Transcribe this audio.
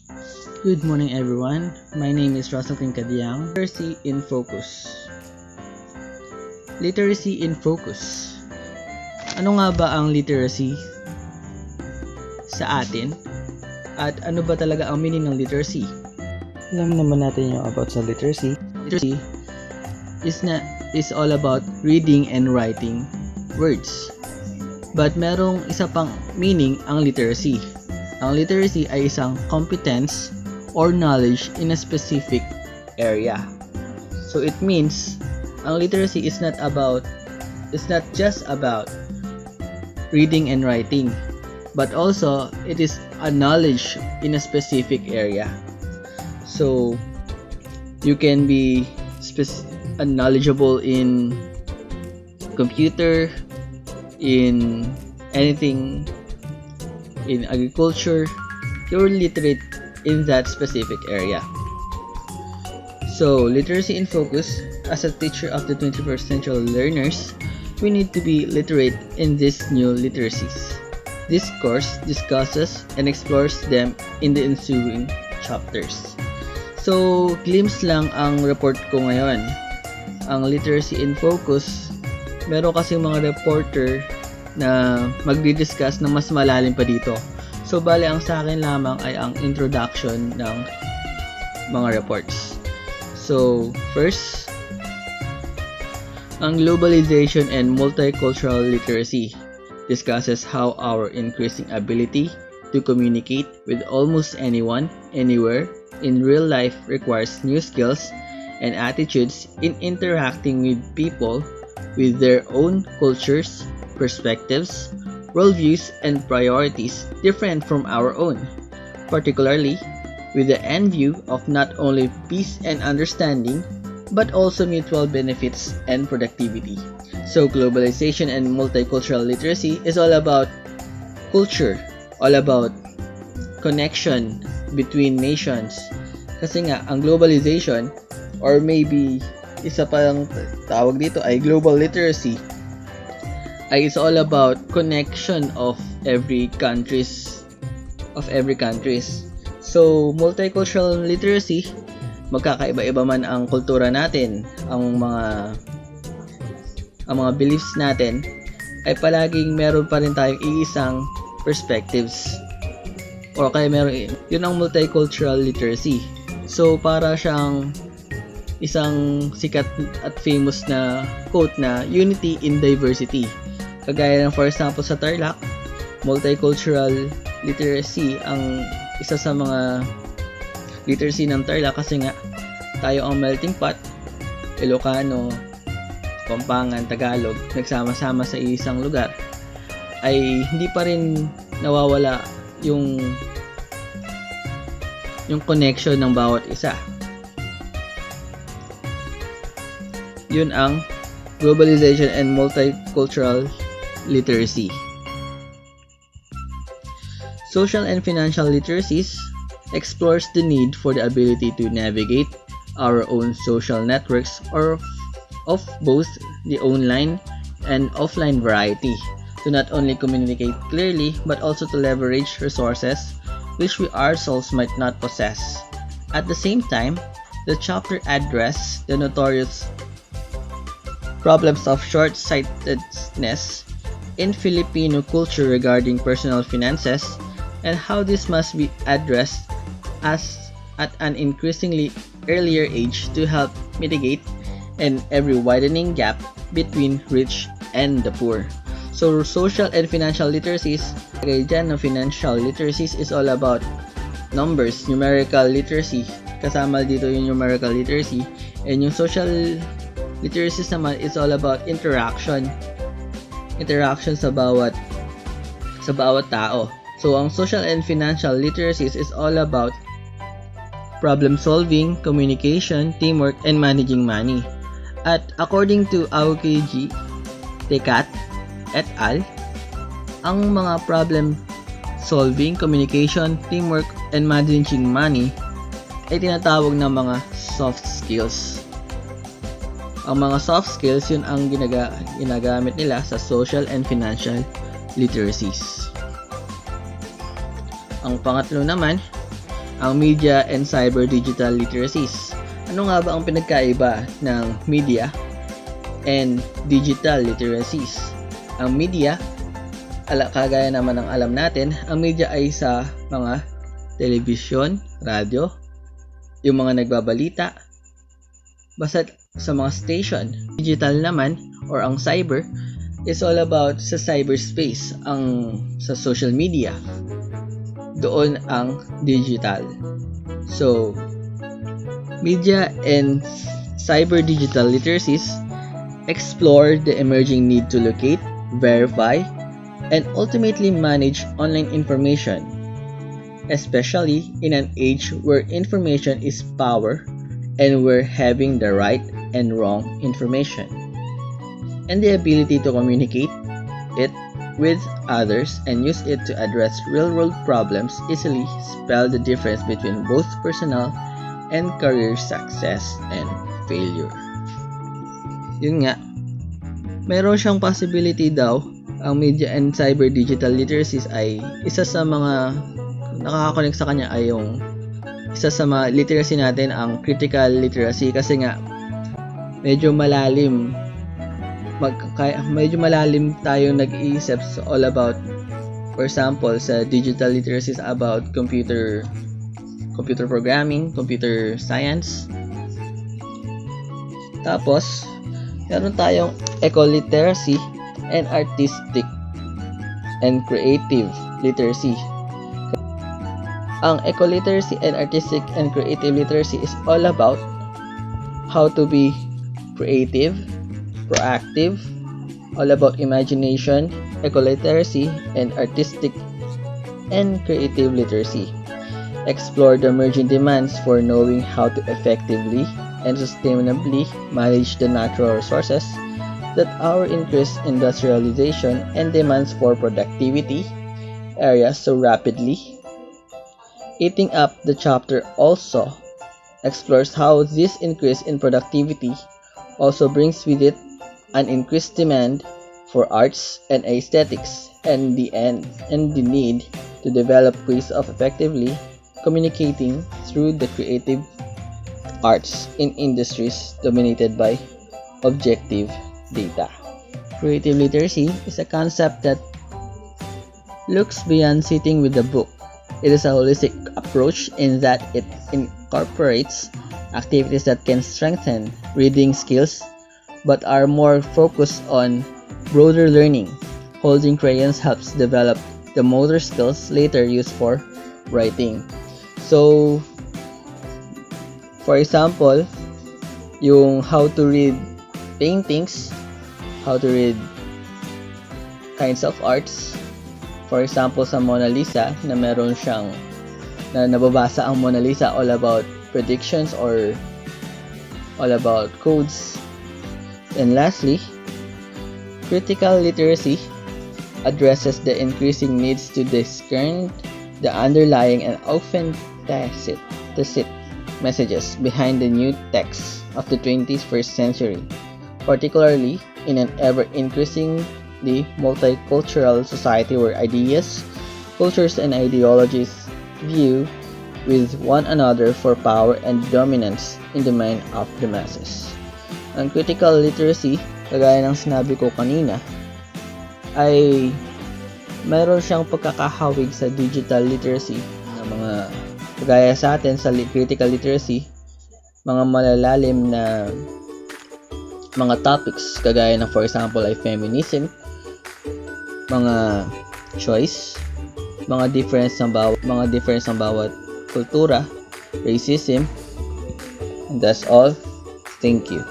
Good morning everyone. My name is Russell Kadiang. Literacy in Focus. Literacy in Focus. Ano nga ba ang literacy sa atin? At ano ba talaga ang meaning ng literacy? Alam naman natin yung about sa literacy. Literacy is all about reading and writing words. But merong isa pang meaning ang literacy. Ang literacy ay isang competence or knowledge in a specific area. So it means ang literacy is not just about reading and writing, but also it is a knowledge in a specific area. So you can be knowledgeable in computer, in anything, in agriculture. You're literate in that specific area. So, literacy in focus. As a teacher of the 21st century learners, we need to be literate in these new literacies. This course discusses and explores them in the ensuing chapters. So, glimpse lang ang report ko ngayon. Ang literacy in focus, meron kasi mga reporter na magdi-discuss ng mas malalim pa dito. So, bale ang sa akin lamang ay ang introduction ng mga reports. So, first, ang globalization and multicultural literacy discusses how our increasing ability to communicate with almost anyone, anywhere, in real life requires new skills and attitudes in interacting with people with their own cultures, perspectives, worldviews, and priorities different from our own, particularly with the end view of not only peace and understanding, but also mutual benefits and productivity. So globalization and multicultural literacy is all about culture, all about connection between nations. Kasi nga, ang globalization, or maybe isa pa lang tawag dito ay global literacy, ay it's all about connection of every countries. So, multicultural literacy, magkakaiba-iba man ang kultura natin, ang mga beliefs natin, ay palaging meron pa rin tayong iisang perspectives. O kaya yun ang multicultural literacy. So, para siyang isang sikat at famous na quote na unity in diversity. Kagaya ng for example sa Tarlac, multicultural literacy ang isa sa mga literacy ng Tarlac kasi nga tayo ang melting pot, Ilocano, Pampangan, Tagalog, nagsama-sama sa isang lugar, ay hindi pa rin nawawala yung connection ng bawat isa. Yun ang globalization and multicultural literacy. Social and financial literacies explores the need for the ability to navigate our own social networks or of both the online and offline variety to not only communicate clearly but also to leverage resources which we ourselves might not possess. At the same time, the chapter addressed the notorious problems of short-sightedness in Filipino culture regarding personal finances and how this must be addressed at an increasingly earlier age to help mitigate an ever widening gap between rich and the poor. So, social and financial literacies, kaya dyan ng financial literacies is all about numbers, numerical literacy. Kasama dito yung numerical literacy. And yung social literacies naman is all about interaction sa bawat tao. So, ang social and financial literacies is all about problem solving, communication, teamwork, and managing money. At according to Aokeji, Tekat, et al., ang mga problem solving, communication, teamwork, and managing money ay tinatawag ng mga soft skills. Ang mga soft skills, yun ang ginagamit nila sa social and financial literacies. Ang pangatlo naman, ang media and cyber digital literacies. Ano nga ba ang pinagkaiba ng media and digital literacies? Ang media, kagaya naman ng alam natin, ang media ay sa mga telebisyon, radyo, yung mga nagbabalita, basta sa mga station. Digital naman or ang cyber is all about sa cyberspace, ang sa social media. Doon ang digital. So, media and cyber digital literacies explore the emerging need to locate, verify, and ultimately manage online information, especially in an age where information is power and where having the right and wrong information and the ability to communicate it with others and use it to address real-world problems easily spell the difference between both personal and career success and failure. Yun nga, meron siyang possibility daw, ang media and cyber digital literacies ay isa sa mga nakaka-connect sa kanya ay yung isa sa mga literacy natin, ang critical literacy, kasi nga medyo malalim tayo nag-iisip all about, for example, sa digital literacies about computer programming, computer science. Tapos, meron tayong eco-literacy and artistic and creative literacy. Ang eco-literacy and artistic and creative literacy is all about how to be creative, proactive, all about imagination. Eco-literacy and artistic and creative literacy explore the emerging demands for knowing how to effectively and sustainably manage the natural resources that our increased industrialization and demands for productivity areas so rapidly. Eating Up the chapter also explores how this increase in productivity also brings with it an increased demand for arts and aesthetics and the need to develop ways of effectively communicating through the creative arts in industries dominated by objective data. Creative literacy is a concept that looks beyond sitting with the book. It is a holistic approach in that it incorporates activities that can strengthen reading skills but are more focused on broader learning. Holding crayons helps develop the motor skills later used for writing. So, for example, yung how to read paintings, how to read kinds of arts. For example, sa Mona Lisa, na meron siyang na nababasa ang Mona Lisa all about predictions or all about codes. And lastly, critical literacy addresses the increasing needs to discern the underlying and often tacit messages behind the new texts of the 21st century, particularly in an ever-increasingly multicultural society where ideas, cultures, and ideologies vie with one another for power and dominance in the mind of the masses. Ang critical literacy, kagaya ng sinabi ko kanina, ay mayroon siyang pagkakahawig sa digital literacy na mga kagaya sa atin sa critical literacy, mga malalalim na mga topics kagaya ng for example ay feminism, mga choice, mga difference ng bawat kultura, racism, and that's all. Thank you.